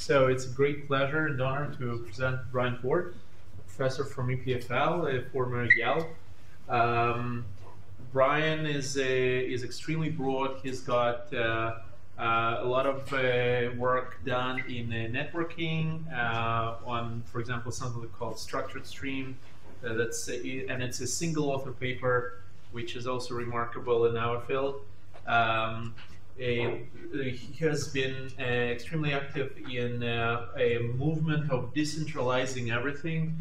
So it's a great pleasure and honor to present Bryan, professor from EPFL, a former Yale. Bryan is extremely broad. He's got a lot of work done in networking on, for example, something called structured stream. And it's a single author paper, which is also remarkable in our field. He has been extremely active in a movement of decentralizing everything.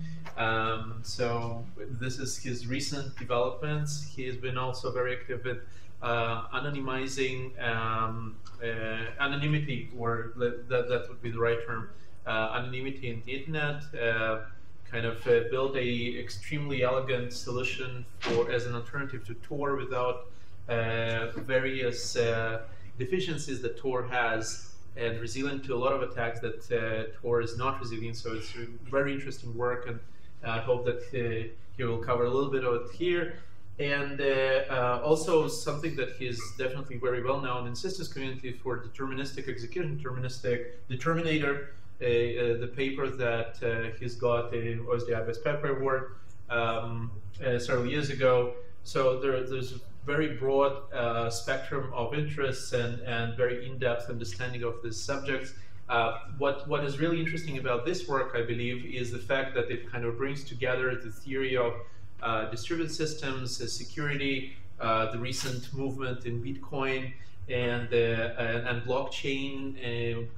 So this is his recent developments. He has been also very active with anonymizing anonymity, or that would be the right term, anonymity in the internet. Kind of built a extremely elegant solution as an alternative to Tor without various deficiencies that Tor has, and resilient to a lot of attacks that Tor is not resilient. So it's very interesting work, and I hope that he will cover a little bit of it here. And also something that is definitely very well known in SYSTOR's community for deterministic execution, deterministic determinator. The paper that he's got was the IBES Paper Award several years ago. So there's a very broad spectrum of interests and very in-depth understanding of this subject. What is really interesting about this work, I believe, is the fact that it kind of brings together the theory of distributed systems, security, the recent movement in Bitcoin, and blockchain,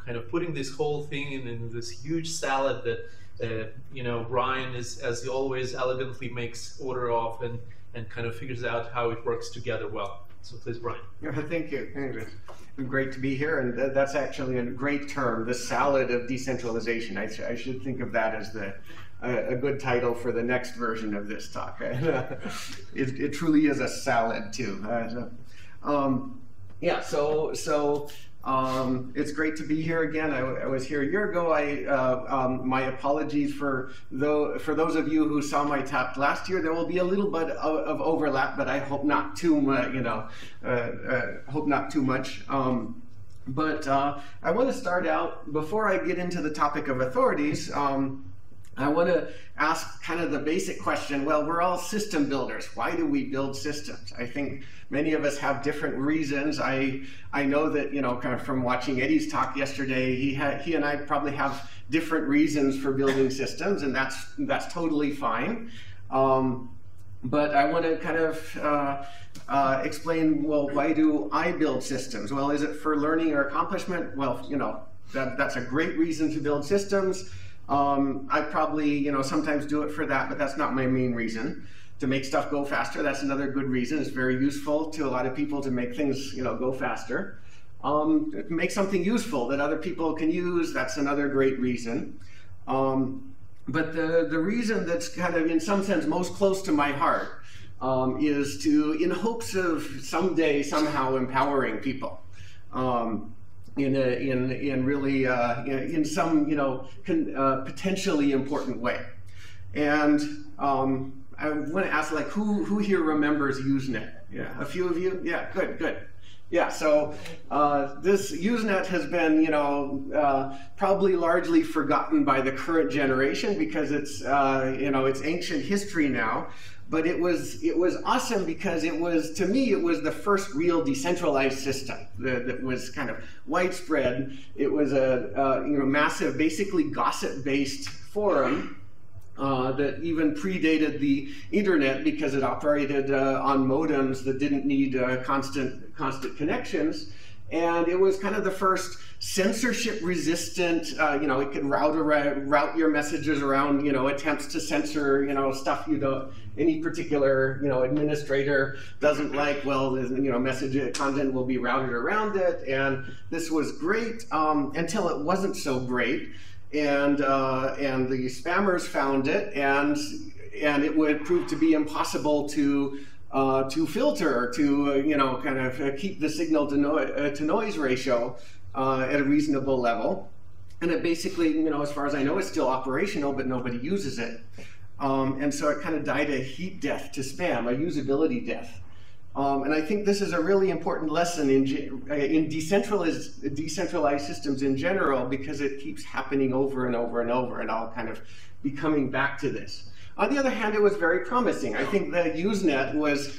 kind of putting this whole thing in this huge salad that Bryan is, as he always, elegantly makes order of and kind of figures out how it works together well. So please, Bryan. Yeah, thank you. It's great to be here, and that's actually a great term, the salad of decentralization. I should think of that as a good title for the next version of this talk. It truly is a salad too. Yeah, so it's great to be here again. I was here a year ago. My apologies for those of you who saw my talk last year. There will be a little bit of overlap, but I hope not too much. Hope not too much. But I want to start out, before I get into the topic of authorities. I want to ask kind of the basic question. Well, we're all system builders. Why do we build systems? I think many of us have different reasons. I know that, kind of from watching Eddie's talk yesterday, he and I probably have different reasons for building systems, and that's totally fine. But I want to kind of explain, well, why do I build systems? Well, is it for learning or accomplishment? Well, that's a great reason to build systems. I probably, sometimes do it for that, but that's not my main reason. To make stuff go faster, that's another good reason. It's very useful to a lot of people to make things, go faster. Make something useful that other people can use, that's another great reason. But the reason that's kind of, in some sense, most close to my heart is in hopes of someday, somehow empowering people. In really in some potentially important way. And I want to ask, like, who here remembers Usenet? Yeah, a few of you. Yeah, good. Yeah, so this Usenet has been probably largely forgotten by the current generation because it's it's ancient history now. But it was awesome because to me, it was the first real decentralized system that was kind of widespread. It was a massive, basically gossip-based forum that even predated the internet because it operated on modems that didn't need constant connections. And it was kind of the first censorship-resistant, it could route your messages around, attempts to censor, stuff any particular, administrator doesn't like. Well, message content will be routed around it, and this was great until it wasn't so great, and the spammers found it, and it would prove to be impossible to filter, to kind of keep the signal to noise ratio at a reasonable level. And it basically, as far as I know, is still operational, but nobody uses it. And so it kind of died a heat death to spam, a usability death. And I think this is a really important lesson in decentralized systems in general, because it keeps happening over and over and over, and I'll kind of be coming back to this. On the other hand, it was very promising. I think the Usenet was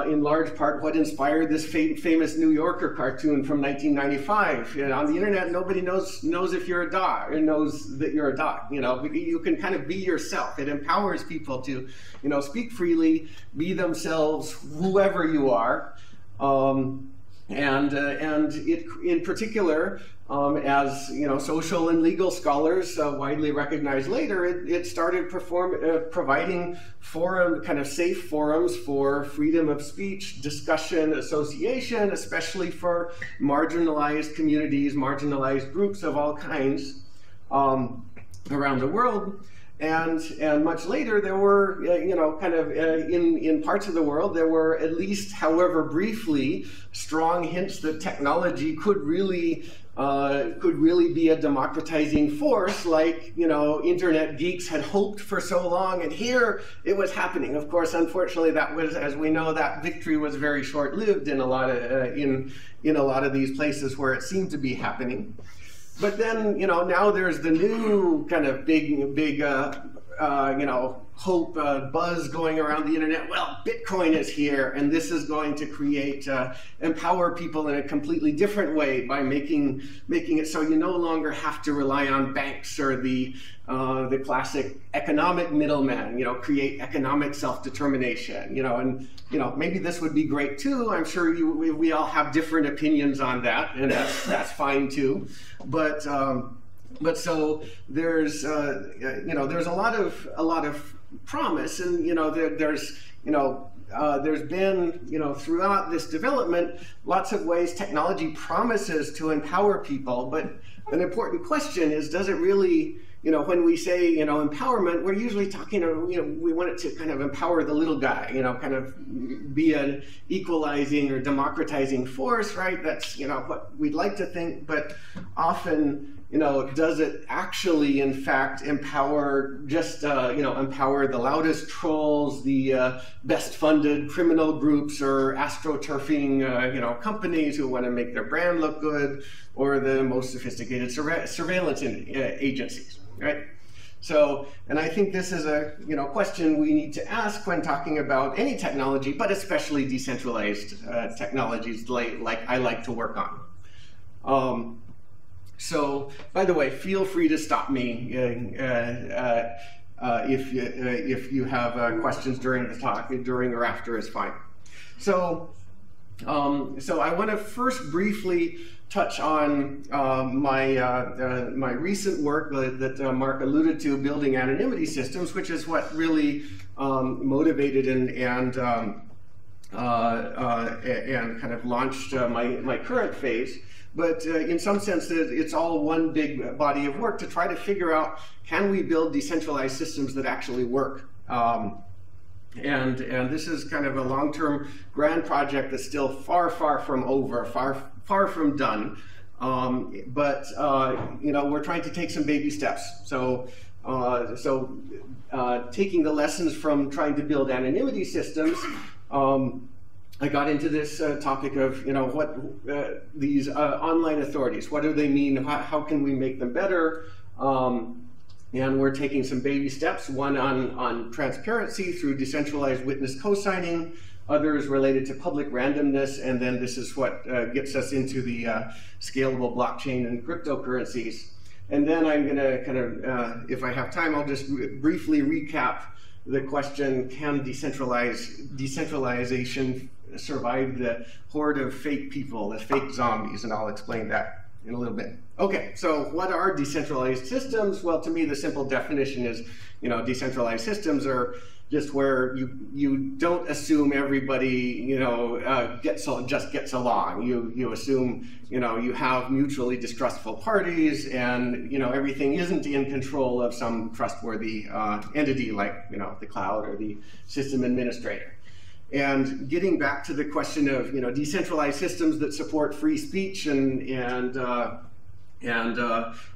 in large part what inspired this famous New Yorker cartoon from 1995. You know, on the internet, nobody knows if you're a dog, or knows that you're a dog. You know, you can kind of be yourself. It empowers people to, you know, speak freely, be themselves, whoever you are. And it, in particular, as you know, social and legal scholars widely recognized later, it started providing kind of safe forums for freedom of speech, discussion, association, especially for marginalized communities, marginalized groups of all kinds around the world. And much later, there were, you know, kind of in parts of the world, there were at least, however briefly, strong hints that technology could really be a democratizing force, like, you know, internet geeks had hoped for so long, and here it was happening. Of course, unfortunately, that was, as we know, that victory was very short-lived in a lot of in a lot of these places where it seemed to be happening. But then, you know, now there's the new kind of big, you know, hope, buzz going around the internet. Well, Bitcoin is here, and this is going to create, empower people in a completely different way by making it so you no longer have to rely on banks or the classic economic middleman. You know, create economic self-determination. You know, and you know, maybe this would be great too. I'm sure we all have different opinions on that, and that's fine too. But so there's you know, there's a lot of promise, and you know, there's been, you know, throughout this development, lots of ways technology promises to empower people. But an important question is, does it really, you know, when we say, you know, empowerment, we're usually talking, you know, we want it to kind of empower the little guy, you know, kind of be an equalizing or democratizing force, right? That's, you know, what we'd like to think, but often, you know, does it actually, in fact, empower just, you know, empower the loudest trolls, the best funded criminal groups, or astroturfing, you know, companies who want to make their brand look good, or the most sophisticated surveillance agencies, right? So, and I think this is a, you know, question we need to ask when talking about any technology, but especially decentralized technologies like I like to work on. So, by the way, feel free to stop me if you have questions during the talk, during or after is fine. So, so I want to first briefly touch on my recent work that Mark alluded to, building anonymity systems, which is what really motivated and kind of launched my current phase. But in some sense, it's all one big body of work to try to figure out, can we build decentralized systems that actually work? And this is kind of a long-term grand project that's still far from over, far from done. But you know, we're trying to take some baby steps. So taking the lessons from trying to build anonymity systems, I got into this topic of, you know, what these online authorities, what do they mean? How can we make them better? And we're taking some baby steps, one on transparency through decentralized witness co-signing, others related to public randomness, and then this is what gets us into the scalable blockchain and cryptocurrencies. And then I'm going to kind of, if I have time, I'll just briefly recap the question, can decentralization survive the horde of fake people, the fake zombies? And I'll explain that in a little bit. Okay, so what are decentralized systems? Well, to me, the simple definition is, you know, decentralized systems are just where you don't assume everybody, you know, just gets along. You assume, you know, you have mutually distrustful parties, and, you know, everything isn't in control of some trustworthy entity like, you know, the cloud or the system administrator. And getting back to the question of, you know, decentralized systems that support free speech and you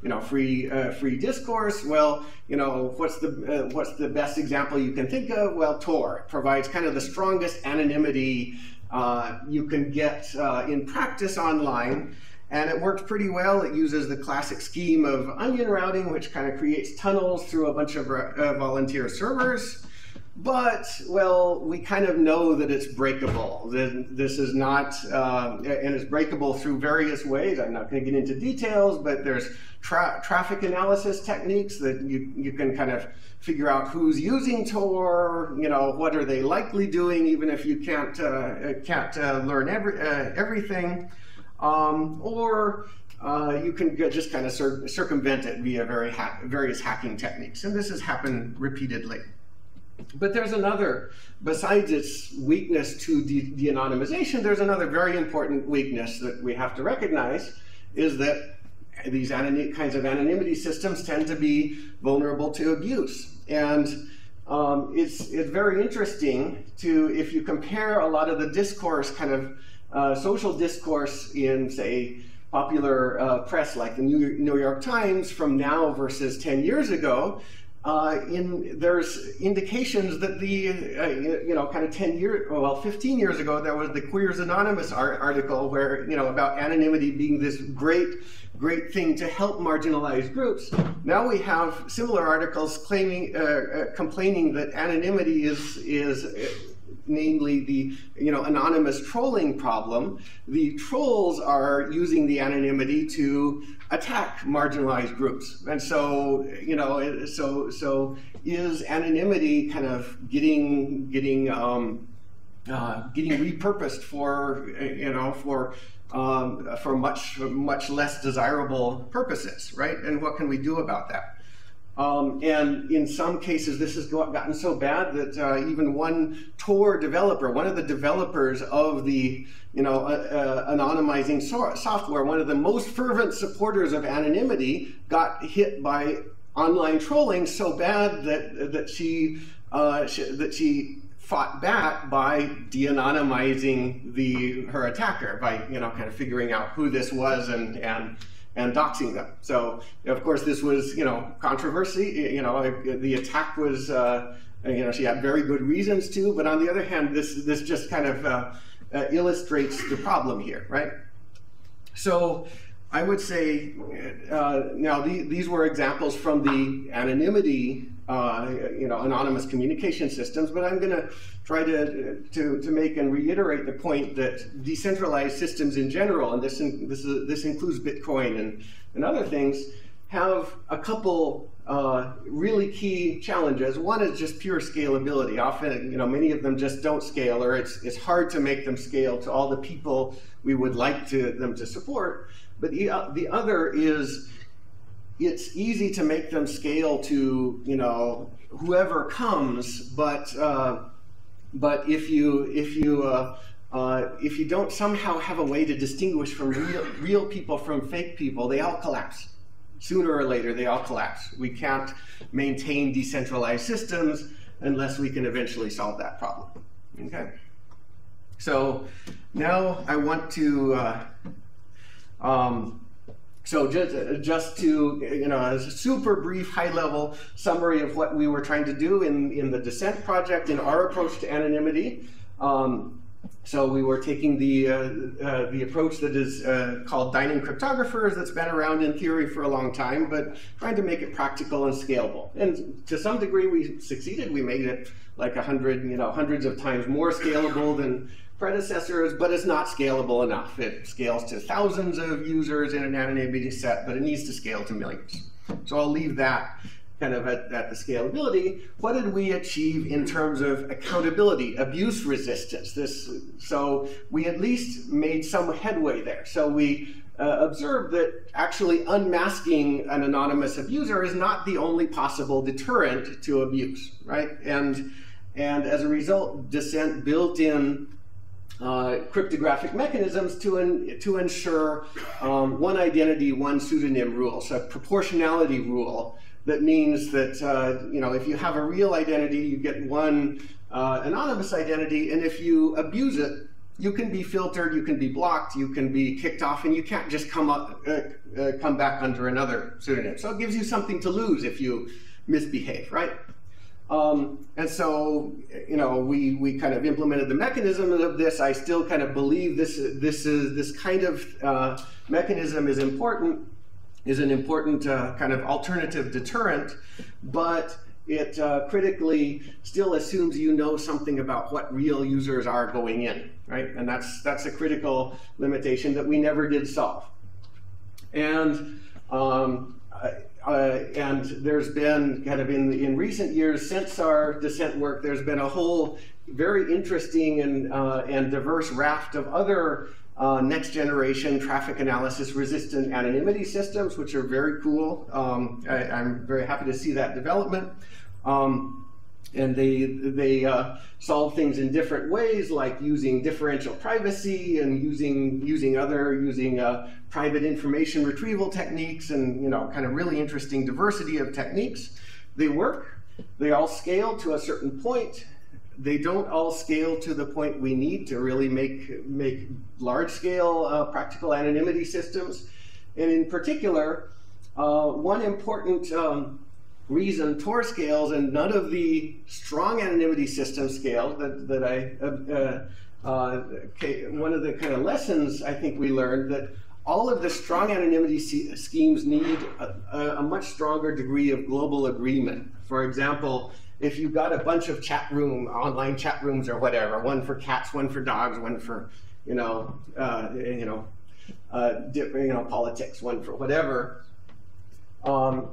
know, free discourse. Well, you know, what's the best example you can think of? Well, Tor provides kind of the strongest anonymity you can get in practice online, and it works pretty well. It uses the classic scheme of onion routing, which kind of creates tunnels through a bunch of volunteer servers. But, well, we kind of know that it's breakable. This is not, and it's breakable through various ways. I'm not going to get into details, but there's traffic analysis techniques that you can kind of figure out who's using Tor, you know, what are they likely doing, even if you can't learn everything. Or you can just kind of circumvent it via various hacking techniques. And this has happened repeatedly. But there's another, besides its weakness to de-anonymization, there's another very important weakness that we have to recognize, is that these kinds of anonymity systems tend to be vulnerable to abuse. And it's very interesting if you compare a lot of the discourse, kind of social discourse in, say, popular press like the New York Times from now versus 10 years ago, there's indications that kind of 15 years ago, there was the Queers Anonymous article where, about anonymity being this great thing to help marginalized groups. Now we have similar articles complaining that anonymity is namely the anonymous trolling problem. The trolls are using the anonymity to attack marginalized groups, and so so is anonymity kind of getting repurposed for much less desirable purposes, right? And what can we do about that? And in some cases, this has gotten so bad that even one Tor developer, one of the developers of the anonymizing software, one of the most fervent supporters of anonymity, got hit by online trolling so bad that she fought back by de-anonymizing her attacker, by kind of figuring out who this was and doxing them. So, of course, this was, controversy. The attack was, she had very good reasons to, but on the other hand, this just kind of illustrates the problem here, right? So, I would say, now these were examples from the anonymity, anonymous communication systems, but I'm going to try to make and reiterate the point that decentralized systems in general, and this includes Bitcoin and other things, have a couple really key challenges. One is just pure scalability. Often, many of them just don't scale, or it's hard to make them scale to all the people we would like them to support. But the other is, it's easy to make them scale to whoever comes, but if you don't somehow have a way to distinguish from real people from fake people, they all collapse. Sooner or later, they all collapse. We can't maintain decentralized systems unless we can eventually solve that problem. Okay. So now I want to. So just to, a super brief high-level summary of what we were trying to do in the Dissent project in our approach to anonymity. So we were taking the approach that is called dining cryptographers, that's been around in theory for a long time, but trying to make it practical and scalable. And to some degree, we succeeded. We made it like hundreds of times more scalable than predecessors, but it's not scalable enough. It scales to thousands of users in an anonymity set, but it needs to scale to millions. So I'll leave that kind of at the scalability. What did we achieve in terms of accountability, abuse resistance? So we at least made some headway there. So we observed that actually unmasking an anonymous abuser is not the only possible deterrent to abuse, right? And as a result, Dissent built in cryptographic mechanisms to ensure one identity, one pseudonym rule, so a proportionality rule that means that if you have a real identity, you get one anonymous identity, and if you abuse it, you can be filtered, you can be blocked, you can be kicked off, and you can't just come back under another pseudonym. So it gives you something to lose if you misbehave, right? And so, we kind of implemented the mechanism of this. I still kind of believe this kind of mechanism is important, is an important kind of alternative deterrent, but it critically still assumes you know something about what real users are going in, right? And that's a critical limitation that we never did solve. And there's been kind of in recent years since our descent work, there's been a whole very interesting and diverse raft of other next generation traffic analysis resistant anonymity systems, which are very cool. I'm very happy to see that development. And they solve things in different ways, like using differential privacy and using private information retrieval techniques, and kind of really interesting diversity of techniques. They work. They all scale to a certain point. They don't all scale to the point we need to really make large-scale practical anonymity systems. And in particular, one important reason Tor scales and none of the strong anonymity systems scale one of the kind of lessons I think we learned, that all of the strong anonymity schemes need a much stronger degree of global agreement. For example, if you've got a bunch of online chat rooms or whatever, one for cats, one for dogs, one for politics, one for whatever.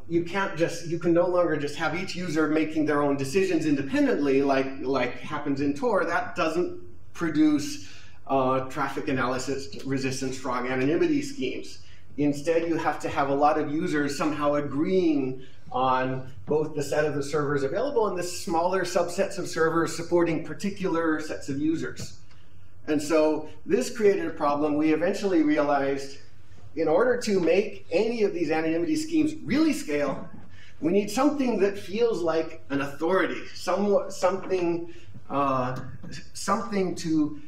You can no longer just have each user making their own decisions independently, like happens in Tor. That doesn't produce traffic analysis resistant strong anonymity schemes. Instead, you have to have a lot of users somehow agreeing on both the set of the servers available and the smaller subsets of servers supporting particular sets of users. And so this created a problem. We eventually realized, in order to make any of these anonymity schemes really scale, we need something that feels like an authority, something to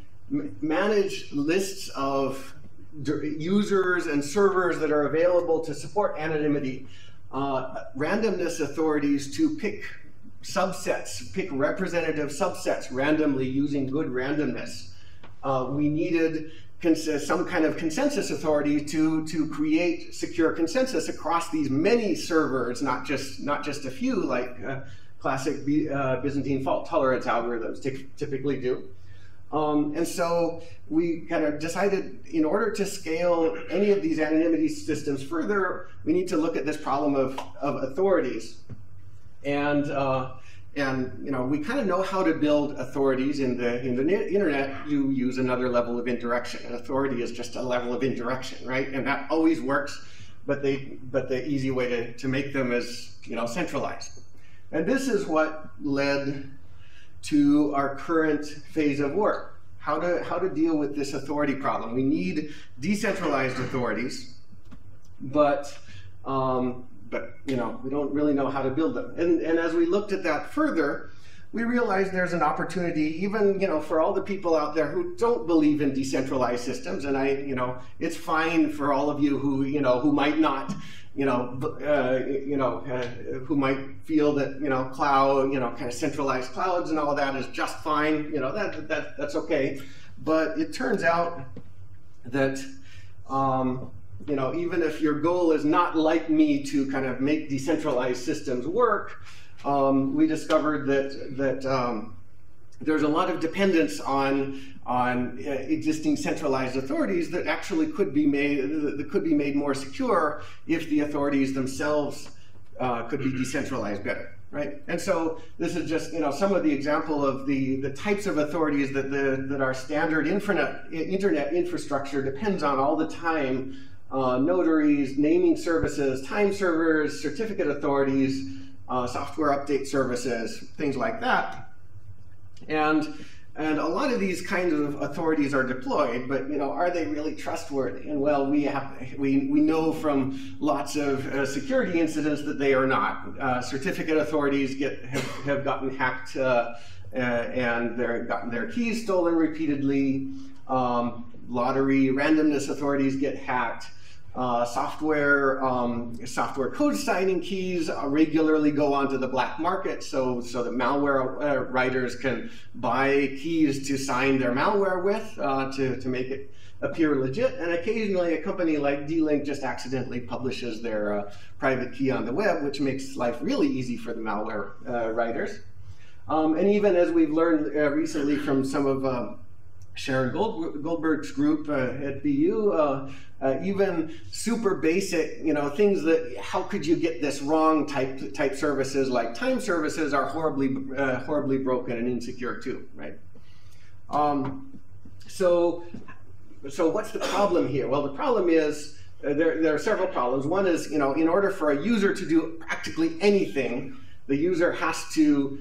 manage lists of users and servers that are available to support anonymity, randomness authorities to pick subsets, pick representative subsets randomly using good randomness. We needed some kind of consensus authority to create secure consensus across these many servers, not just a few, like classic Byzantine fault tolerance algorithms typically do. And so we kind of decided, in order to scale any of these anonymity systems further, we need to look at this problem of authorities. And we kind of know how to build authorities in the internet. You use another level of indirection. An authority is just a level of indirection, right? And that always works, but the easy way to make them is centralized. And this is what led to our current phase of work. How to deal with this authority problem. We need decentralized authorities, but we don't really know how to build them. And as we looked at that further, we realized there's an opportunity, even for all the people out there who don't believe in decentralized systems. And it's fine for all of you who might not, who might feel that cloud, kind of centralized clouds and all of that is just fine. That's okay. But it turns out that even if your goal is not like me to kind of make decentralized systems work, we discovered that there's a lot of dependence on existing centralized authorities that actually could be made more secure if the authorities themselves could be decentralized better, right? And so this is just some of the example of the types of authorities that our standard internet infrastructure depends on all the time. Notaries, naming services, time servers, certificate authorities, software update services, things like that. And a lot of these kinds of authorities are deployed, but are they really trustworthy? And well, we know from lots of security incidents that they are not. Certificate authorities have gotten hacked and they've gotten their keys stolen repeatedly. Lottery randomness authorities get hacked. Software code signing keys regularly go onto the black market, so that malware writers can buy keys to sign their malware with to make it appear legit. And occasionally a company like D-Link just accidentally publishes their private key on the web, which makes life really easy for the malware writers. And even as we've learned recently from some of Sharon Goldberg's group at BU, even super basic, things that how could you get this wrong type services like time services are horribly broken and insecure too, right? So what's the problem here? Well, the problem is there are several problems. One is, in order for a user to do practically anything, the user has to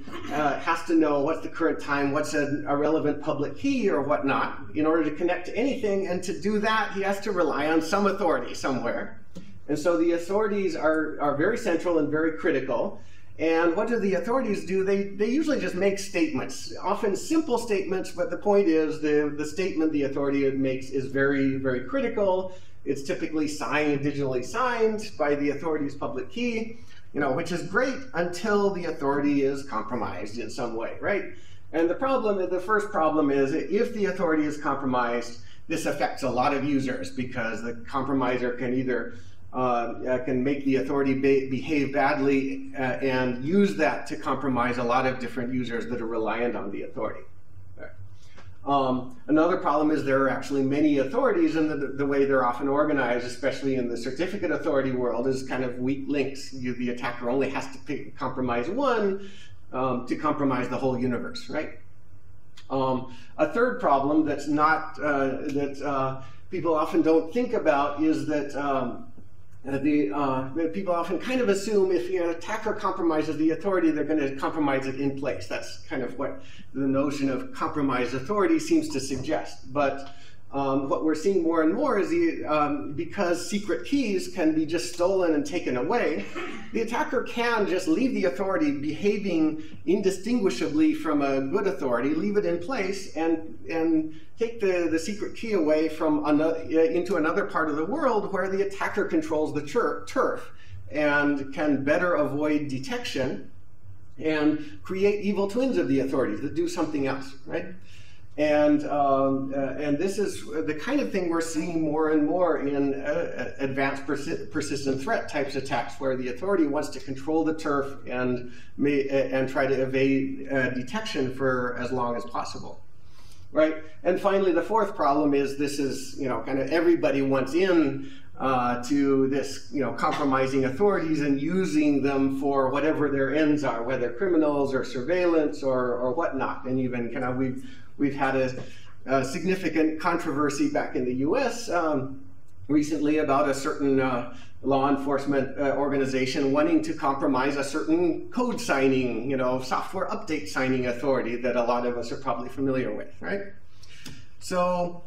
know what's the current time, what's a relevant public key or whatnot in order to connect to anything. And to do that, he has to rely on some authority somewhere. And so the authorities are very central and very critical. And what do the authorities do? They usually just make statements, often simple statements, but the point is the statement the authority makes is very, very critical. It's typically digitally signed by the authority's public key. Which is great until the authority is compromised in some way, right? And the first problem is if the authority is compromised, this affects a lot of users because the compromiser can either can make the authority behave badly and use that to compromise a lot of different users that are reliant on the authority. Another problem is there are actually many authorities, and the way they're often organized, especially in the certificate authority world, is kind of weak links. The attacker only has to compromise one to compromise the whole universe, right? A third problem that's not that people often don't think about is that people often kind of assume if an attacker compromises the authority, they're going to compromise it in place. That's kind of what the notion of compromised authority seems to suggest. But what we're seeing more and more is because secret keys can be just stolen and taken away, the attacker can just leave the authority behaving indistinguishably from a good authority, leave it in place, and take the secret key away from into another part of the world where the attacker controls the turf and can better avoid detection and create evil twins of the authorities that do something else, right? And this is the kind of thing we're seeing more and more in advanced persistent threat types attacks, where the authority wants to control the turf and try to evade detection for as long as possible, right? And finally, the fourth problem is this is kind of everybody wants in to this compromising authorities and using them for whatever their ends are, whether criminals or surveillance or whatnot, and even kind of We've had a significant controversy back in the US recently about a certain law enforcement organization wanting to compromise a certain code signing, software update signing authority that a lot of us are probably familiar with, right? So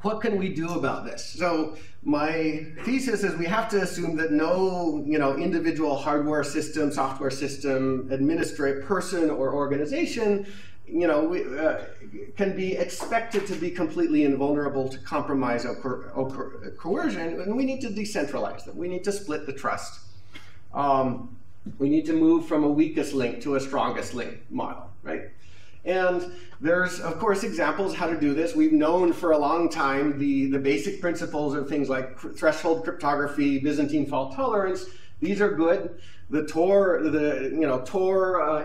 what can we do about this? So my thesis is we have to assume that no individual hardware system, software system, administrator, person, or organization can be expected to be completely invulnerable to compromise or coercion, and we need to decentralize them. We need to split the trust. We need to move from a weakest link to a strongest link model, right? And there's, of course, examples how to do this. We've known for a long time the basic principles of things like threshold cryptography, Byzantine fault tolerance. These are good. The Tor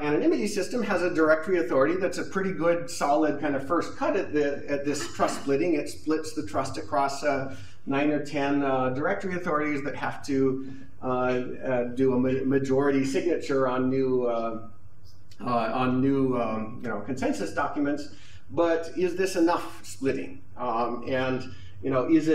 anonymity system has a directory authority that's a pretty good, solid kind of first cut at this trust splitting. It splits the trust across 9 or 10 directory authorities that have to do a majority signature on new consensus documents. But is this enough splitting? Is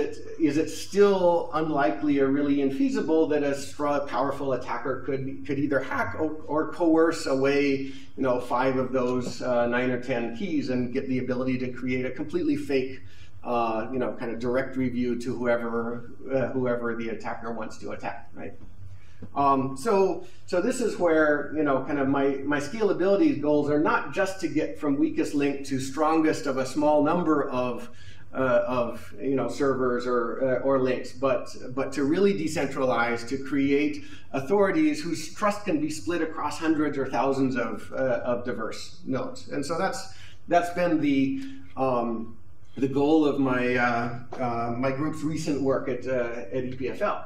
it still unlikely or really infeasible that a powerful attacker could either hack or coerce away 5 of those 9 or 10 keys and get the ability to create a completely fake kind of directory view to whoever the attacker wants to attack, right? So this is where kind of my scalability goals are not just to get from weakest link to strongest of a small number of servers or links, but to really decentralize, to create authorities whose trust can be split across hundreds or thousands of diverse nodes. And so that's been the goal of my group's recent work at EPFL.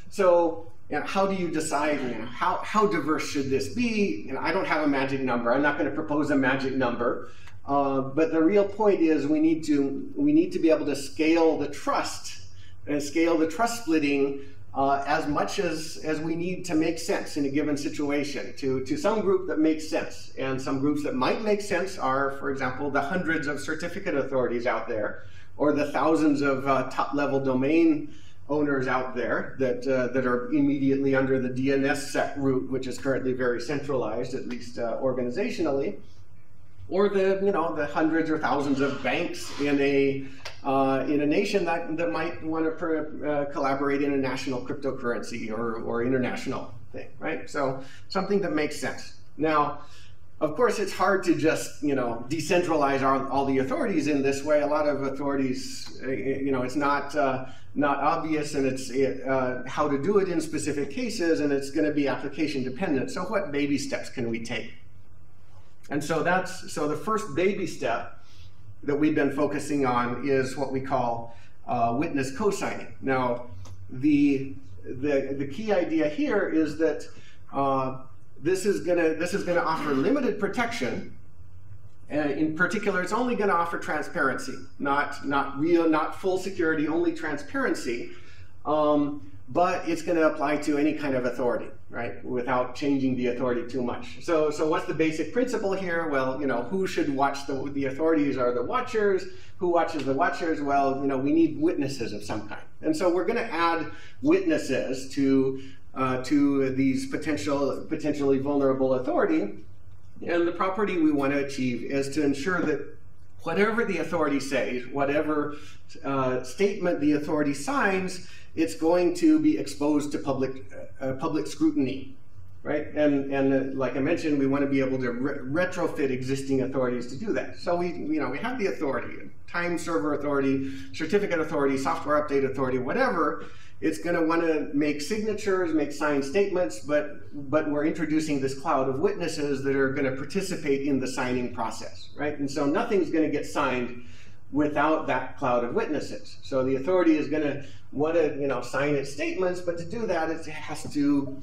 So how do you decide, how diverse should this be? I don't have a magic number. I'm not going to propose a magic number. But the real point is we need to be able to scale the trust and scale the trust splitting as much as we need to make sense in a given situation to some group that makes sense. And some groups that might make sense are, for example, the hundreds of certificate authorities out there, or the thousands of top-level domain owners out there that are immediately under the DNSSEC root, which is currently very centralized, at least organizationally. Or the hundreds or thousands of banks in a nation that might want to collaborate in a national cryptocurrency or international thing, right? So something that makes sense. Now, of course, it's hard to just decentralize all the authorities in this way. A lot of authorities, it's not obvious, and it's how to do it in specific cases, and it's going to be application dependent. So what baby steps can we take? And so the first baby step that we've been focusing on is what we call witness co-signing. Now, the key idea here is that this is gonna offer limited protection. In particular, it's only going to offer transparency, not full security, only transparency. But it's going to apply to any kind of authority, right? Without changing the authority too much. So what's the basic principle here? Well, who should watch the authorities are the watchers. Who watches the watchers? Well, we need witnesses of some kind. And so we're going to add witnesses to these potentially vulnerable authority. And the property we want to achieve is to ensure that whatever the authority says, whatever statement the authority signs, it's going to be exposed to public scrutiny, right? And like I mentioned, we want to be able to retrofit existing authorities to do that. So we have the authority, time server authority, certificate authority, software update authority, whatever. It's going to want to make signatures, make signed statements, but we're introducing this cloud of witnesses that are going to participate in the signing process, right? And so nothing's going to get signed without that cloud of witnesses. So the authority is going to want to sign its statements, but to do that, it has to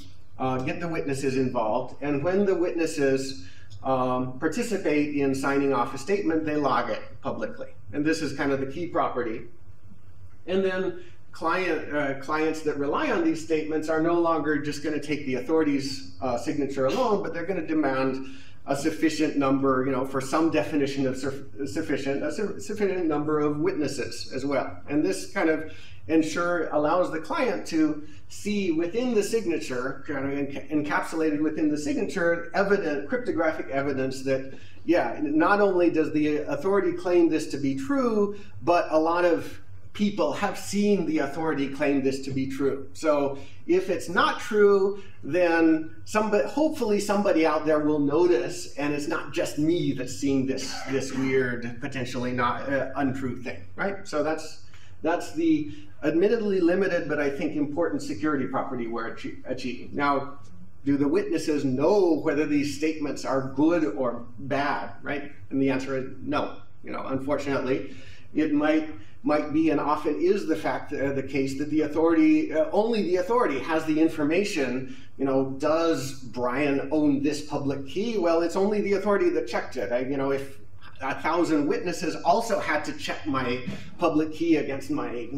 get the witnesses involved. And when the witnesses participate in signing off a statement, they log it publicly. And this is kind of the key property. And then clients that rely on these statements are no longer just going to take the authority's signature alone, but they're going to demand a sufficient number, for some definition of sufficient number of witnesses as well. And this kind of allows the client to see within the signature, kind of encapsulated within the signature, cryptographic evidence that, not only does the authority claim this to be true, but a lot of people have seen the authority claim this to be true. So if it's not true, then hopefully somebody out there will notice, and it's not just me that's seeing this weird, potentially not untrue thing, right? So that's the admittedly limited, but I think important security property we're achieving. Now, do the witnesses know whether these statements are good or bad, right? And the answer is no. Unfortunately, it might be, and often is, the case that the authority, only the authority has the information. Does Bryan own this public key? Well, it's only the authority that checked it. If 1,000 witnesses also had to check my public key against my,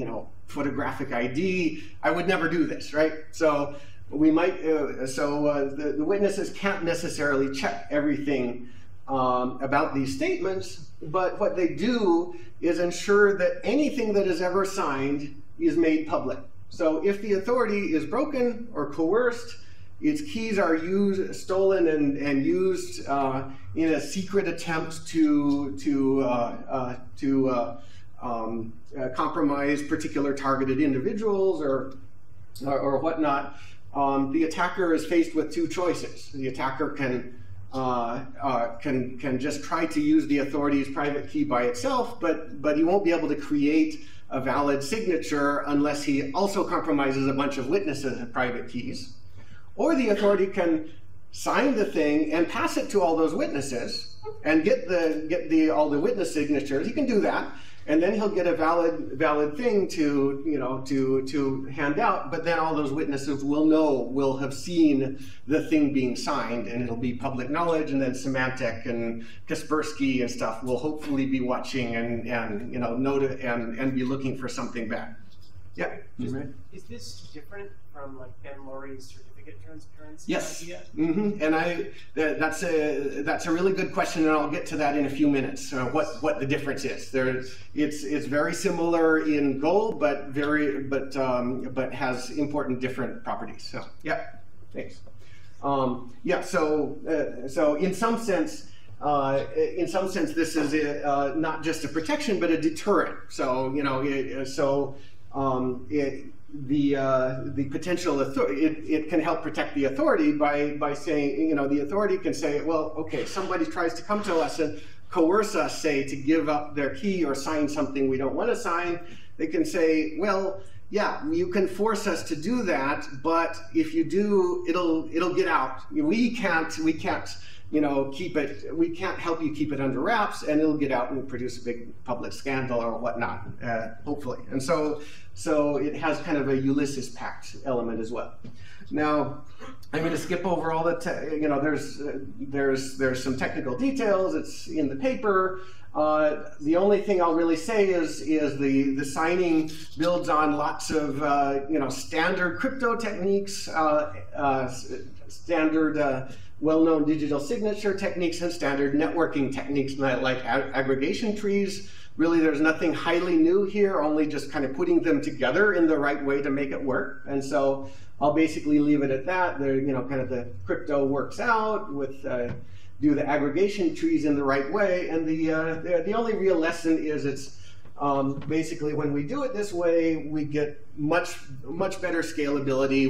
photographic ID, I would never do this, right? So we might, the witnesses can't necessarily check everything about these statements, but what they do is ensure that anything that is ever signed is made public. So if the authority is broken or coerced, its keys are stolen and used in a secret attempt to compromise particular targeted individuals or whatnot, the attacker is faced with two choices. The attacker can can just try to use the authority's private key by itself, but he won't be able to create a valid signature unless he also compromises a bunch of witnesses and private keys. Or the authority can sign the thing and pass it to all those witnesses and get all the witness signatures. He can do that, and then he'll get a valid thing to hand out. But then all those witnesses will have seen the thing being signed, and it'll be public knowledge. And then Symantec and Kaspersky and stuff will hopefully be watching and note it and be looking for something bad. Yeah. Is this different from like Ben Laurie's certificate transparency yes. idea? Mm-hmm. And that's a really good question, and I'll get to that in a few minutes. What the difference is. It's very similar in Go, but has important different properties. So yeah, thanks. Yeah. So in some sense. This is not just a protection, but a deterrent. So the potential authority, it can help protect the authority by saying, the authority can say, well, okay, somebody tries to come to us and coerce us, say, to give up their key or sign something we don't want to sign. They can say, well, yeah, you can force us to do that, but if you do, it'll get out. We can't keep it. We can't help you keep it under wraps, and it'll get out and produce a big public scandal or whatnot, hopefully. And so it has kind of a Ulysses Pact element as well. Now, I'm going to skip over all the, there's some technical details. It's in the paper. The only thing I'll really say is the signing builds on lots of standard crypto techniques, standard well-known digital signature techniques, and standard networking techniques like aggregation trees. Really, there's nothing highly new here, only just kind of putting them together in the right way to make it work. And so I'll basically leave it at that. Kind of the crypto works out with do the aggregation trees in the right way. And the only real lesson is it's basically when we do it this way, we get much better scalability.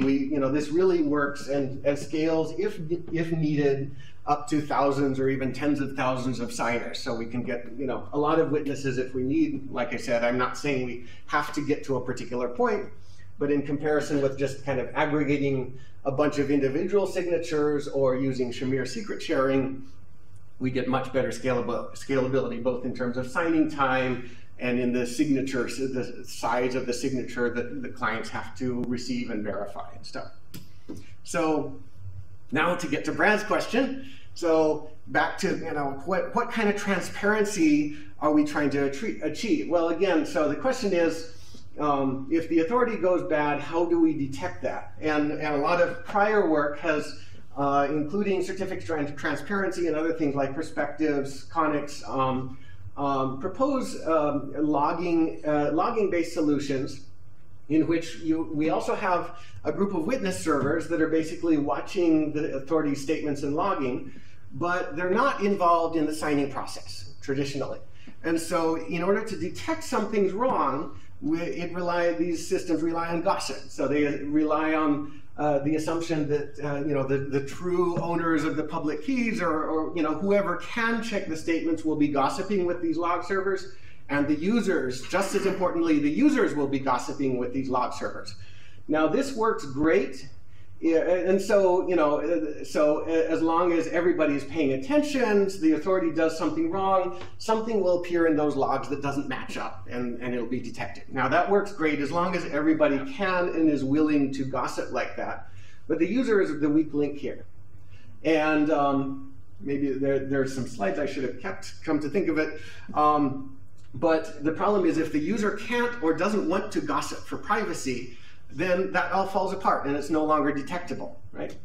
This really works and scales if needed up to thousands or even tens of thousands of signers. So we can get a lot of witnesses if we need. Like I said, I'm not saying we have to get to a particular point, but in comparison with just kind of aggregating a bunch of individual signatures or using Shamir secret sharing, we get much better scalability, both in terms of signing time and in the signature, the size of the signature that the clients have to receive and verify and stuff. So now to get to Brad's question. So back to, what kind of transparency are we trying to achieve? Well, again, so the question is, if the authority goes bad, how do we detect that? And a lot of prior work has, including certificates of transparency and other things like perspectives, conics, propose logging-based solutions in which we also have a group of witness servers that are basically watching the authority's statements and logging, but they're not involved in the signing process traditionally. And so in order to detect something's wrong, these systems rely on gossip. So they rely on the assumption that the true owners of the public keys or whoever can check the statements will be gossiping with these log servers, and the users, just as importantly, the users will be gossiping with these log servers. Now this works great, and so so as long as everybody's paying attention, the authority does something wrong, something will appear in those logs that doesn't match up, and it'll be detected. Now that works great as long as everybody can and is willing to gossip like that. But the user is the weak link here, and maybe there's some slides I should have kept. Come to think of it. But the problem is if the user can't or doesn't want to gossip for privacy, then that all falls apart and it's no longer detectable, right?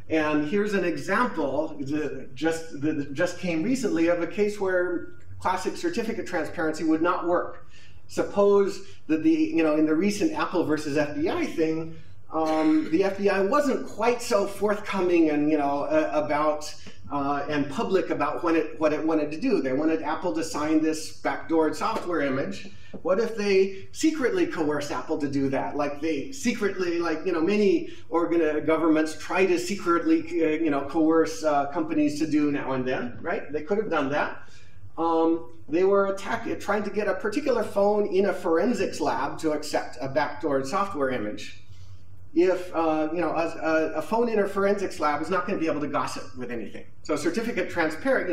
And here's an example that just came recently of a case where classic certificate transparency would not work. Suppose that in the recent Apple versus FBI thing, the FBI wasn't quite so forthcoming and about and public about what it wanted to do. They wanted Apple to sign this backdoored software image. What if they secretly coerce Apple to do that? Like they secretly, like, you know, many governments try to secretly, coerce companies to do now and then, right? They could have done that. They were trying to get a particular phone in a forensics lab to accept a backdoored software image. If a phone in a forensics lab is not going to be able to gossip with anything. So certificate transparent,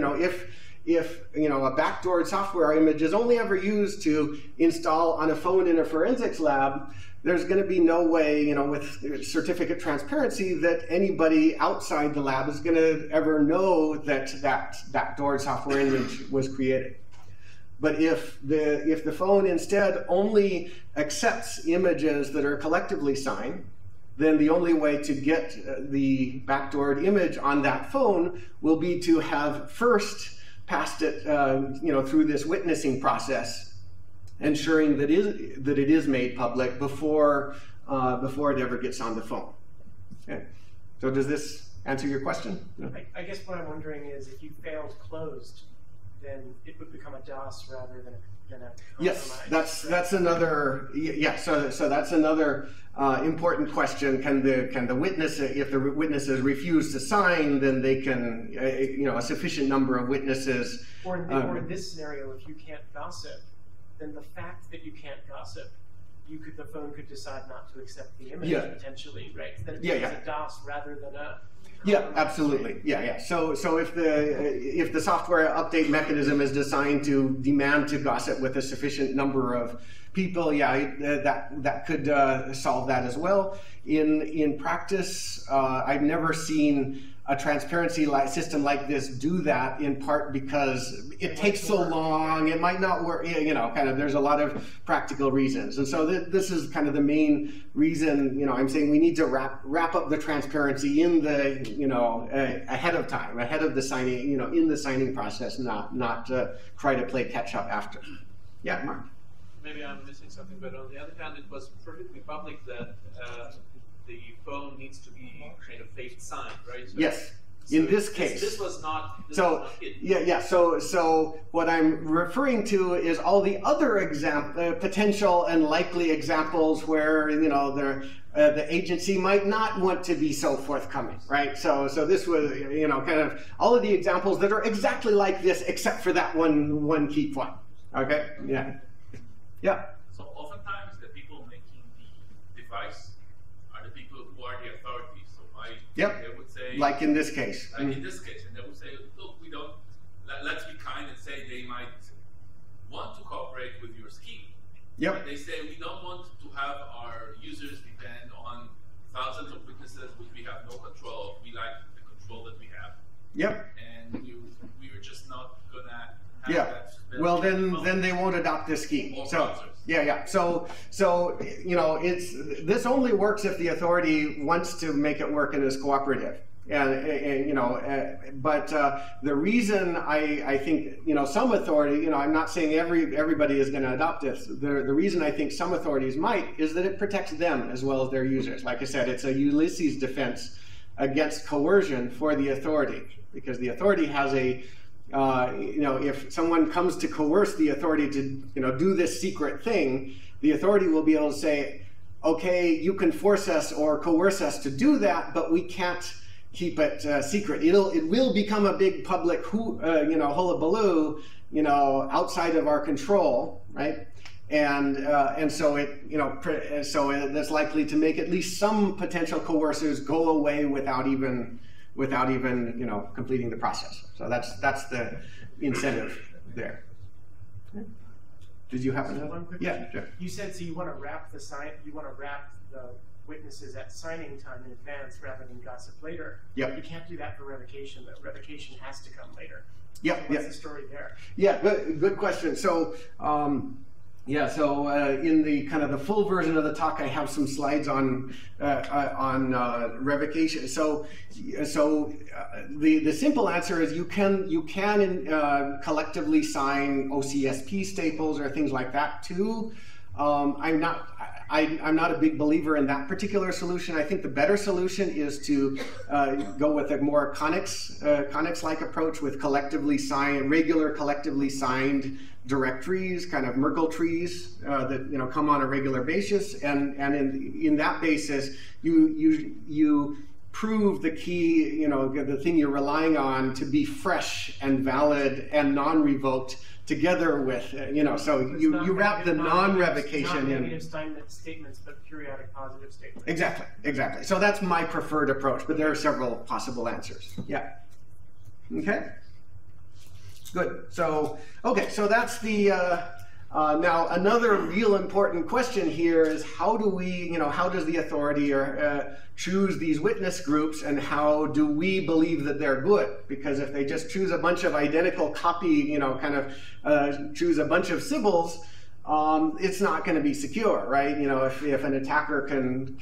if a backdoored software image is only ever used to install on a phone in a forensics lab, there's going to be no way, with certificate transparency, that anybody outside the lab is going to ever know that backdoored software image was created. But if the phone instead only accepts images that are collectively signed, then the only way to get the backdoored image on that phone will be to have first passed it, through this witnessing process, ensuring that it is made public before it ever gets on the phone. Okay. So does this answer your question? No? I guess what I'm wondering is, if you failed closed, then it would become a DOS rather than a yes, that's another. Yeah, so that's another important question. Can the witness, if the witnesses refuse to sign, then they can, a sufficient number of witnesses. Or in this scenario, if you can't gossip, then the fact that you can't gossip, the phone could decide not to accept the image potentially, right? Then it becomes a DOS rather than a. Yeah, absolutely. Yeah. So if the software update mechanism is designed to demand to gossip with a sufficient number of people, that could solve that as well. In practice, I've never seen a transparency system like this do that, in part because it takes so long, it might not work, there's a lot of practical reasons. And so this is kind of the main reason, I'm saying we need to wrap up the transparency in the, ahead of time, ahead of the signing, in the signing process, not try to play catch up after. Yeah, Mark? Maybe I'm missing something, but on the other hand, it was perfectly public that the phone needs to be kind of face signed, right? So, yes. In this case, this was not. So what I'm referring to is all the other potential and likely examples where the agency might not want to be so forthcoming, right? So this was kind of all of the examples that are exactly like this, except for that one key point. Okay. Yeah. Yeah. So oftentimes the people making the device are the people who are the authorities. So they would say, like in this case. Like in this case, and they would say, look, let's be kind and say they might want to cooperate with your scheme. Yep. But they say we don't want to have our users depend on thousands of witnesses which we have no control of. We like the control that we have. Yep. And we're just not gonna have that. Well, then they won't adopt this scheme. So this only works if the authority wants to make it work and is cooperative. But the reason I think some authority, I'm not saying everybody is going to adopt this. The reason I think some authorities might is that it protects them as well as their users. Like I said, it's a Ulysses defense against coercion for the authority, because the authority has a if someone comes to coerce the authority to, do this secret thing, the authority will be able to say, okay, you can force us or coerce us to do that, but we can't keep it secret. It will become a big public hullabaloo, outside of our control, right? And so that's likely to make at least some potential coercers go away without even completing the process. So that's the incentive there. Did you happen to? One quick question. Sure. You said so you want to wrap the witnesses at signing time in advance rather than gossip later. Yep. You can't do that for revocation. Though. Revocation has to come later. Yep. What's the story there? Yeah. Good question. So. In the kind of the full version of the talk, I have some slides on revocation. So the simple answer is you can collectively sign OCSP staples or things like that too. I'm not a big believer in that particular solution. I think the better solution is to go with a more conics-like approach with regular collectively signed directories, kind of Merkle trees that come on a regular basis, and in that basis you prove the key, the thing you're relying on to be fresh and valid and non-revoked together with, so you wrap the non-revocation in. Negative statements, but periodic positive statements. Exactly. So that's my preferred approach, but there are several possible answers. Yeah. Okay. Good. So, okay, so that's the, now another real important question here is how do we, how does the authority choose these witness groups, and how do we believe that they're good? Because if they just choose a bunch of identical copy, choose a bunch of Sybils, it's not going to be secure, right? If an attacker can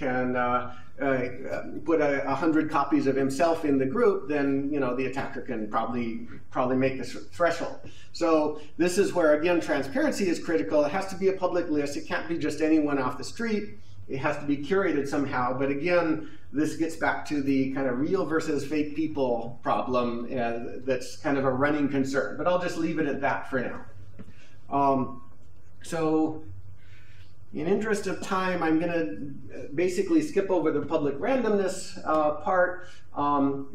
put 100 copies of himself in the group, then the attacker can probably make this threshold. So this is where, again, transparency is critical. It has to be a public list. It can't be just anyone off the street. It has to be curated somehow. But again, this gets back to the kind of real versus fake people problem that's kind of a running concern. But I'll just leave it at that for now. So in interest of time, I'm going to basically skip over the public randomness part,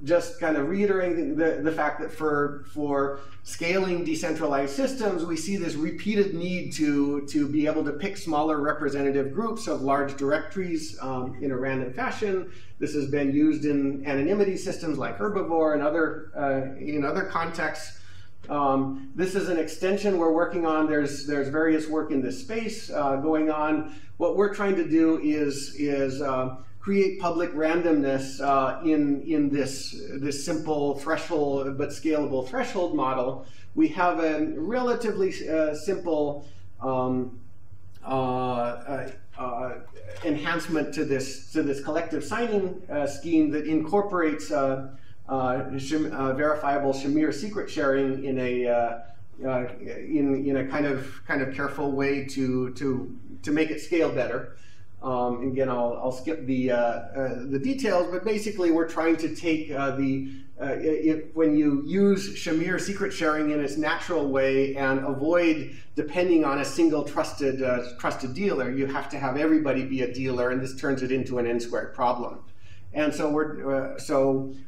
just kind of reiterating the fact that for scaling decentralized systems, we see this repeated need to be able to pick smaller representative groups of large directories in a random fashion. This has been used in anonymity systems like Herbivore and in other contexts. This is an extension we're working on. There's various work in this space going on. What we're trying to do is create public randomness in this simple threshold but scalable threshold model. We have a relatively simple enhancement to this collective signing scheme that incorporates verifiable Shamir secret sharing in a kind of careful way to make it scale better. Again, I'll skip the details, but basically we're trying to take when you use Shamir secret sharing in its natural way and avoid depending on a single trusted dealer, you have to have everybody be a dealer, and this turns it into an n-squared problem. And so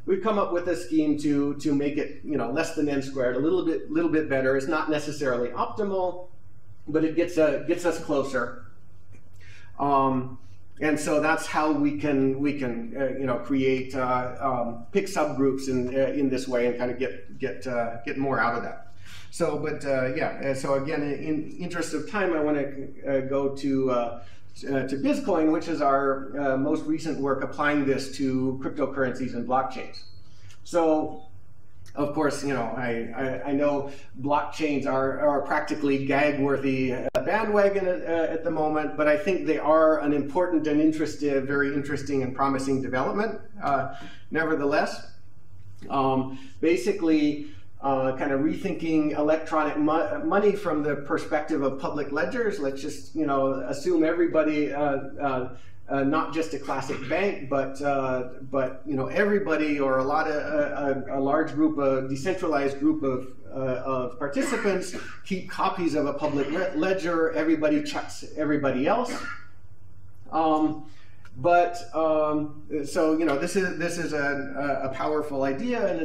we've come up with a scheme to make it less than n-squared, a little bit better. It's not necessarily optimal, but it gets us closer. And so that's how we can create pick subgroups in this way and kind of get more out of that. So, but yeah. So again, in interest of time, I want to go to Bitcoin, which is our most recent work applying this to cryptocurrencies and blockchains. So, of course, I know blockchains are practically gag-worthy bandwagon at the moment, but I think they are an important and very interesting and promising development. Nevertheless, basically, kind of rethinking electronic money from the perspective of public ledgers. Let's just assume everybody, not just a classic bank, but everybody or a large group, a decentralized group of participants keep copies of a public ledger. Everybody checks everybody else. So this is a powerful idea, and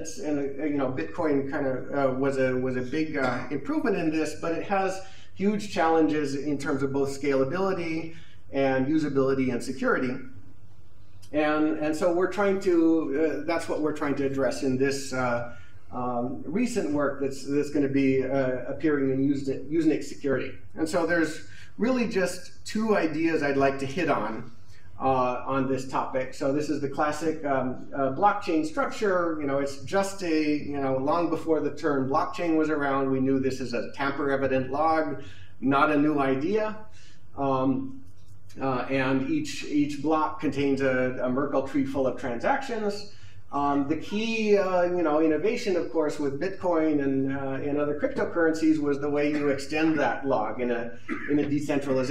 Bitcoin kind of was a big improvement in this, but it has huge challenges in terms of both scalability and usability and security. And so we're trying to that's what we're trying to address in this recent work that's going to be appearing in Usenix security. And so there's really just two ideas I'd like to hit on this topic. So this is the classic blockchain structure. It's just long before the term blockchain was around, we knew this is a tamper-evident log, not a new idea. And each block contains a Merkle tree full of transactions. The key, innovation, of course, with Bitcoin and other cryptocurrencies was the way you extend that log in a decentralized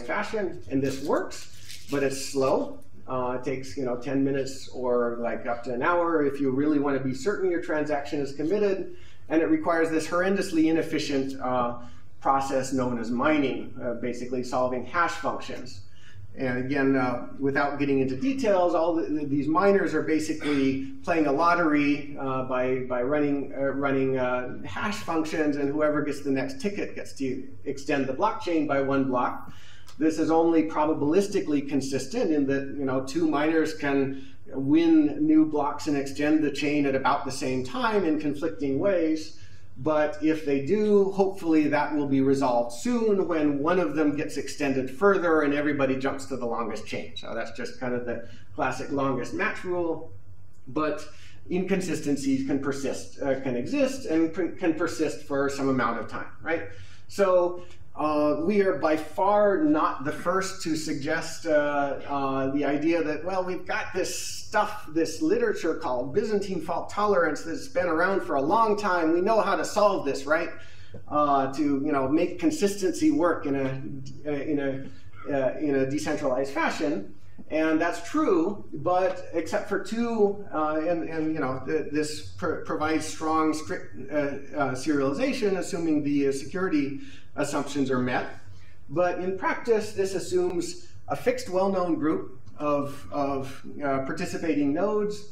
fashion. And this works, but it's slow. It takes 10 minutes or like up to an hour if you really want to be certain your transaction is committed. And it requires this horrendously inefficient process known as mining, basically solving hash functions. And again, without getting into details, all these miners are basically playing a lottery by running hash functions, and whoever gets the next ticket gets to extend the blockchain by 1 block. This is only probabilistically consistent in that 2 miners can win new blocks and extend the chain at about the same time in conflicting ways. But if they do, hopefully that will be resolved soon when one of them gets extended further and everybody jumps to the longest chain. So that's just kind of the classic longest match rule. But inconsistencies can persist, can exist, and can persist for some amount of time, right? So we are by far not the first to suggest the idea that, well, we've got this stuff, this literature called Byzantine fault tolerance that's been around for a long time. We know how to solve this, right? To make consistency work in a decentralized fashion, and that's true. But except for 2, this provides strong, strict serialization, assuming the security assumptions are met. But in practice, this assumes a fixed, well-known group of participating nodes,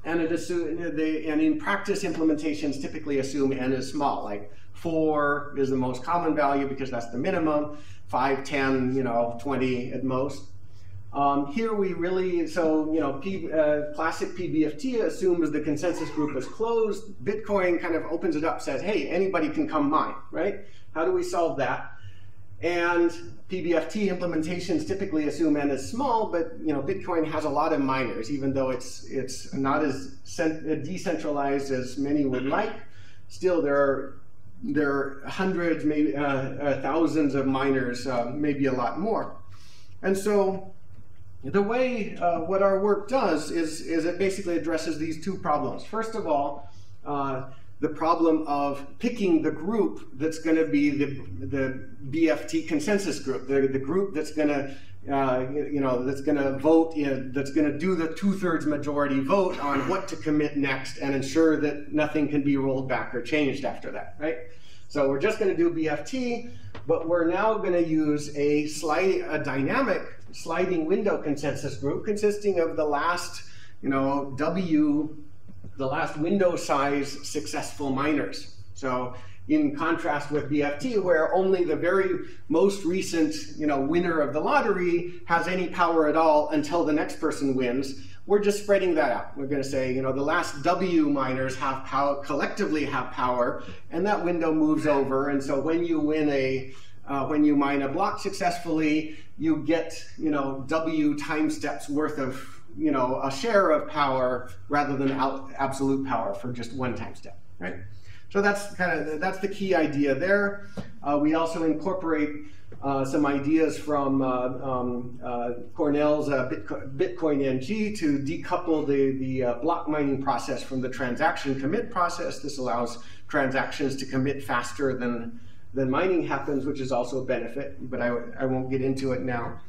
and in practice, implementations typically assume n is small. Like 4 is the most common value because that's the minimum. 5, 10, 20 at most. Here we really, classic PBFT assumes the consensus group is closed. Bitcoin kind of opens it up, says, hey, anybody can come mine, right? How do we solve that? And PBFT implementations typically assume n is small, but Bitcoin has a lot of miners, even though it's not as decentralized as many would like. Still, there are hundreds, maybe thousands of miners, maybe a lot more. And so the way what our work does is it basically addresses these 2 problems. First of all, the problem of picking the group that's going to be the BFT consensus group, the group that's going to that's going to vote that's going to do the 2/3 majority vote on what to commit next and ensure that nothing can be rolled back or changed after that, right? So we're just going to do BFT, but we're now going to use a dynamic sliding window consensus group consisting of the last the last window size successful miners. So in contrast with BFT, where only the very most recent winner of the lottery has any power at all until the next person wins, we're just spreading that out. We're going to say, the last W miners have power, collectively have power, and that window moves over. And so when you win when you mine a block successfully, you get W time steps worth of a share of power rather than absolute power for just 1 time step, right? So that's the key idea there. We also incorporate some ideas from Cornell's Bitcoin NG to decouple the block mining process from the transaction commit process. This allows transactions to commit faster than mining happens, which is also a benefit, but I won't get into it now.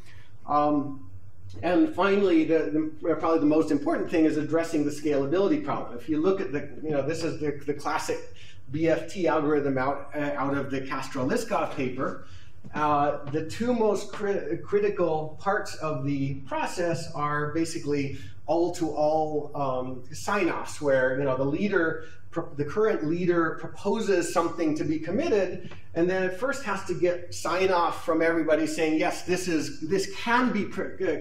And finally, probably the most important thing is addressing the scalability problem. If you look at this is the classic BFT algorithm out of the Castro-Liskov paper. The 2 most critical parts of the process are basically all-to-all sign-offs, where the current leader proposes something to be committed, and then it first has to get sign-off from everybody saying, yes, this can be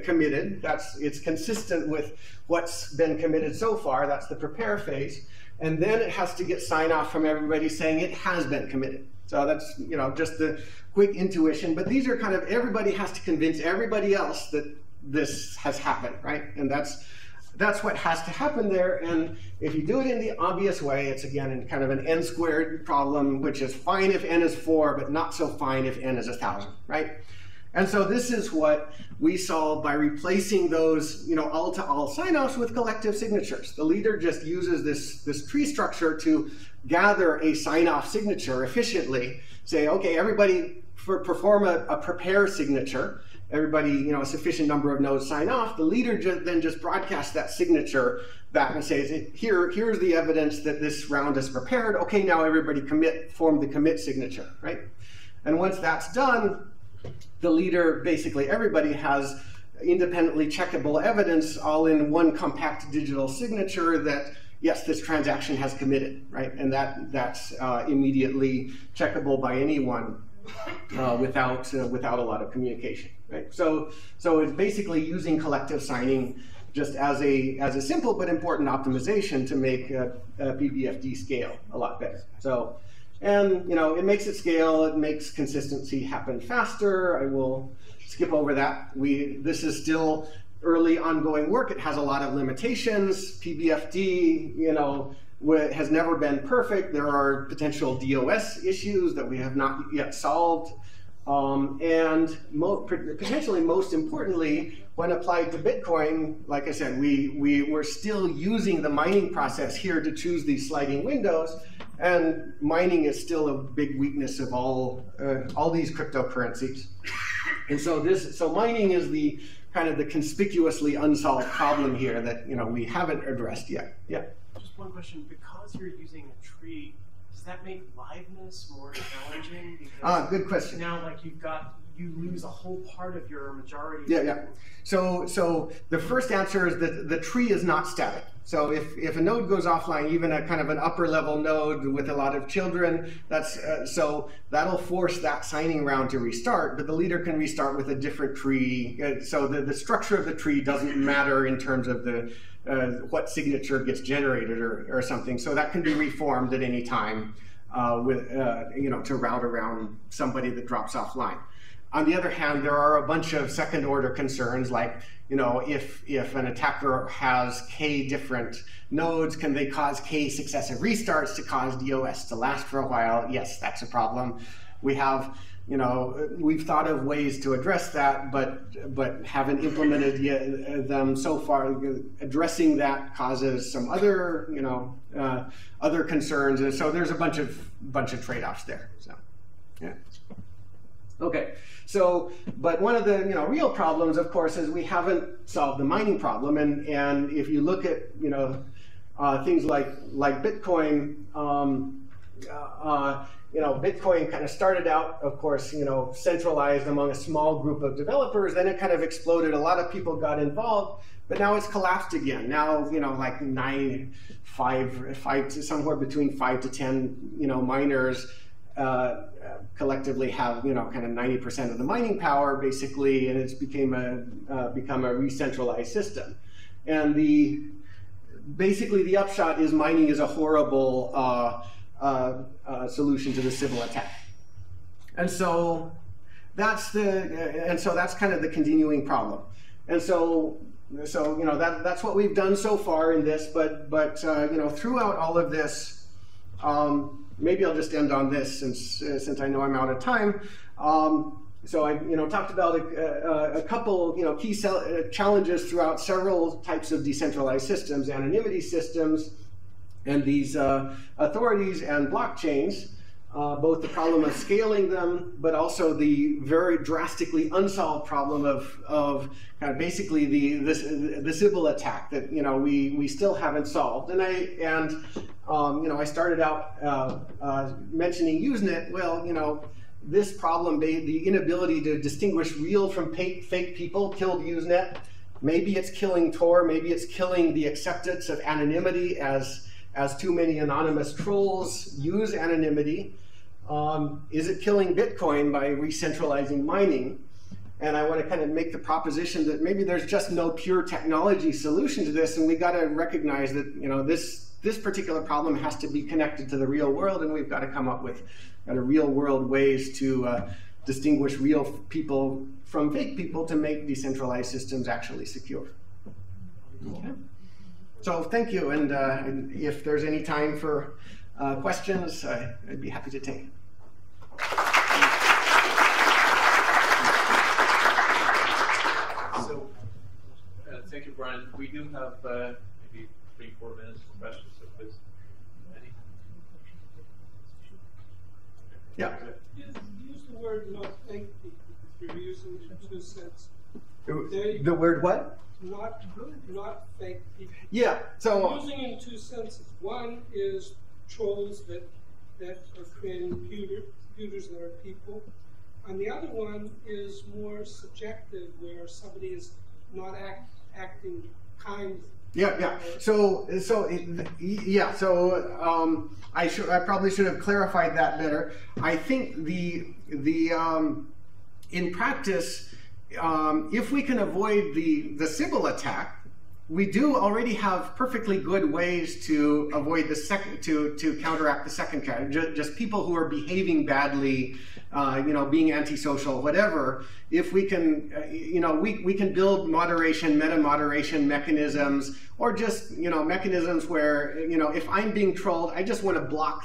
committed. It's consistent with what's been committed so far. That's the prepare phase. And then it has to get sign-off from everybody saying it has been committed. So that's just the quick intuition. But these are kind of, everybody has to convince everybody else that this has happened, right? And that's what has to happen there. And if you do it in the obvious way, it's again in kind of an n² problem, which is fine if n is 4, but not so fine if n is 1,000, right? And so this is what we solve by replacing those, all-to-all sign-offs with collective signatures. The leader just uses this tree structure to gather a sign-off signature efficiently. Say, okay, everybody perform a prepare signature. Everybody, a sufficient number of nodes sign off. The leader then just broadcasts that signature back and says, here's the evidence that this round is prepared. Okay, now everybody form the commit signature, right? And once that's done, the leader, basically everybody has independently checkable evidence all in one compact digital signature that, yes, this transaction has committed, right? And that's immediately checkable by anyone without a lot of communication, right? So it's basically using collective signing just as a simple but important optimization to make BBFD scale a lot better. So, and it makes it scale, it makes consistency happen faster. I will skip over that. This is still early ongoing work. It has a lot of limitations. PBFD, has never been perfect. There are potential DOS issues that we have not yet solved. And potentially most importantly, when applied to Bitcoin, like I said, we're still using the mining process here to choose these sliding windows, and mining is still a big weakness of all these cryptocurrencies. And so mining is the kind of the conspicuously unsolved problem here that we haven't addressed yet. Yeah. Just one question: because you're using a tree, does that make liveness more challenging? Because good question. Now, you lose a whole part of your majority. Yeah. So the first answer is that the tree is not static. So if a node goes offline, even a kind of an upper level node with a lot of children, so that'll force that signing round to restart, but the leader can restart with a different tree. So the structure of the tree doesn't matter in terms of what signature gets generated or something. So that can be reformed at any time to route around somebody that drops offline. On the other hand, there are a bunch of second order concerns, like, if an attacker has k different nodes, can they cause k successive restarts to cause DOS to last for a while? Yes, that's a problem. We've thought of ways to address that, but haven't implemented them so far. Addressing that causes some other, other concerns, and so there's a bunch of trade-offs there. So, yeah. Okay, but one of the real problems, of course, is we haven't solved the mining problem, and if you look at things like Bitcoin, Bitcoin kind of started out, of course, centralized among a small group of developers. Then it kind of exploded. A lot of people got involved, but now it's collapsed again. Now, like somewhere between 5 to 10, miners collectively have, kind of 90% of the mining power, basically, and it's become a re-centralized system. And basically the upshot is mining is a horrible solution to the Sybil attack. And so that's kind of the continuing problem. And so that's what we've done so far in this, but throughout all of this, maybe I'll just end on this since I know I'm out of time. So I talked about a couple key challenges throughout several types of decentralized systems, anonymity systems, and these authorities and blockchains. Both the problem of scaling them, but also the very drastically unsolved problem of kind of basically the Sybil attack that we still haven't solved. And I started out mentioning Usenet. Well, this problem, the inability to distinguish real from fake people, killed Usenet. Maybe it's killing Tor. Maybe it's killing the acceptance of anonymity as too many anonymous trolls use anonymity. Is it killing Bitcoin by re-centralizing mining? And I want to kind of make the proposition that maybe there's just no pure technology solution to this, and we got to recognize that this particular problem has to be connected to the real world, and we've got to come up with real world ways to distinguish real people from fake people to make decentralized systems actually secure. Okay. So thank you, and if there's any time for questions, I'd be happy to take. Thank you, Bryan. We do have maybe 3-4 minutes for questions. So please, any? Yeah. Use the word not fake people if you're using it in 2 cents. The word what? Not fake people. Yeah. So using it in 2 senses. One is trolls that are creating computers that are people. And the other one is more subjective, where somebody is not acting kind. Yeah. So I probably should have clarified that better. I think the in practice, if we can avoid the Sybil attack, we do already have perfectly good ways to avoid the second, to counteract the second kind. Just people who are behaving badly, being antisocial, whatever. If we can, we can build moderation, meta-moderation mechanisms, or just, mechanisms where, if I'm being trolled, I just want to block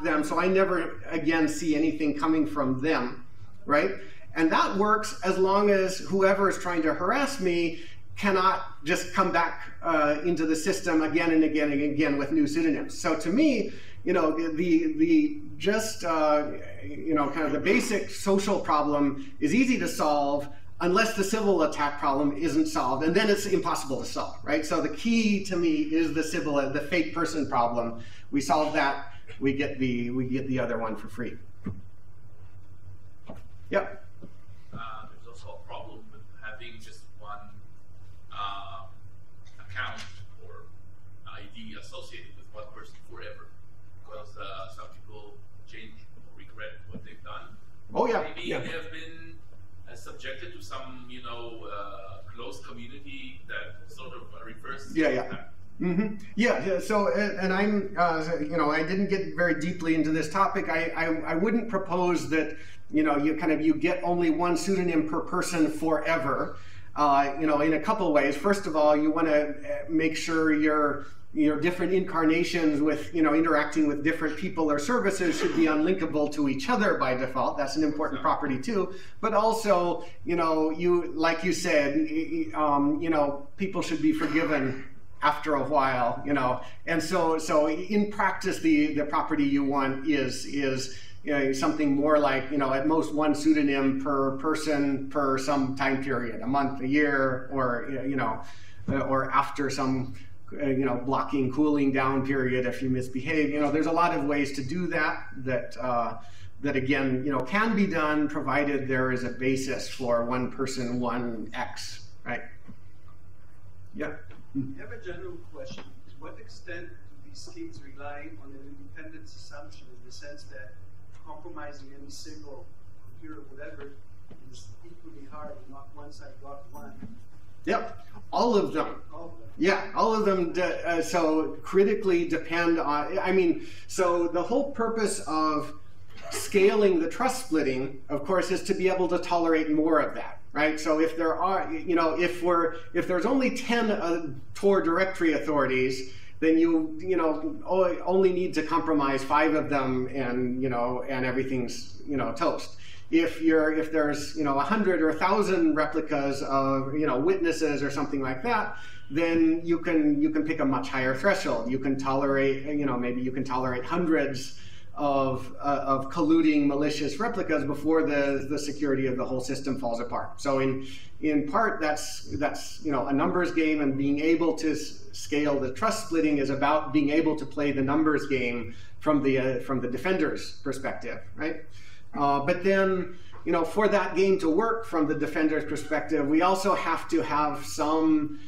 them so I never again see anything coming from them, right? And that works as long as whoever is trying to harass me cannot just come back into the system again and again and again with new pseudonyms. So to me, kind of the basic social problem is easy to solve unless the Sybil attack problem isn't solved, and then it's impossible to solve, right? So the key to me is the fake person problem. We solve that, we get the other one for free. Yep. There's also a problem with having just one account or ID associated with one person forever, because some people change or regret what they've done. Oh yeah. Maybe they have been subjected to some, close community that sort of refers to that. Mm-hmm. Yeah. So, and I'm, I didn't get very deeply into this topic. I wouldn't propose that, you get only one pseudonym per person forever. In a couple ways. First of all, you want to make sure your different incarnations with, interacting with different people or services should be unlinkable to each other by default. That's an important property too. But also, like you said, people should be forgiven after a while, And so in practice, the property you want is something more like, at most one pseudonym per person per some time period, a month, a year, or, or after some, blocking, cooling down period if you misbehave. There's a lot of ways to do that again, can be done provided there is a basis for one person, one X, right? Yeah. I have a general question. To what extent do these schemes rely on an independence assumption, in the sense that compromising any single computer, whatever, is equally hard, and not once I got one? Yep, all of them. Yeah, all of them. So critically depend on. So the whole purpose of scaling the trust splitting, of course, is to be able to tolerate more of that, right? So if there are, if there's only 10 Tor directory authorities, then you only need to compromise 5 of them, and and everything's toast. If there's 100 or 1,000 replicas of witnesses or something like that, then you can pick a much higher threshold. You can tolerate maybe you can tolerate hundreds of colluding malicious replicas before the security of the whole system falls apart. So in part that's a numbers game, and being able to scale the trust splitting is about being able to play the numbers game from the defender's perspective, right? But then, for that game to work from the defender's perspective, we also have to have some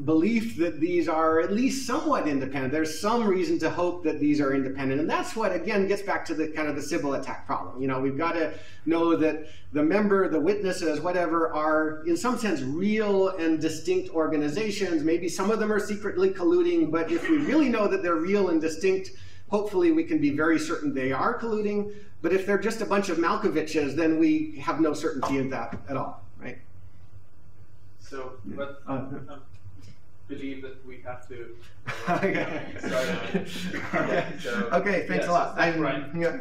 belief that these are at least somewhat independent. There's some reason to hope that these are independent. And that's what, again, gets back to the kind of the Sybil attack problem. We've got to know that the member, the witnesses, whatever, are in some sense real and distinct organizations. Maybe some of them are secretly colluding, but if we really know that they're real and distinct, hopefully we can be very certain they are colluding. But if they're just a bunch of Malkoviches, then we have no certainty of that at all, right? So, but believe that we have to okay. start. Okay, thanks a lot. Right. Yeah.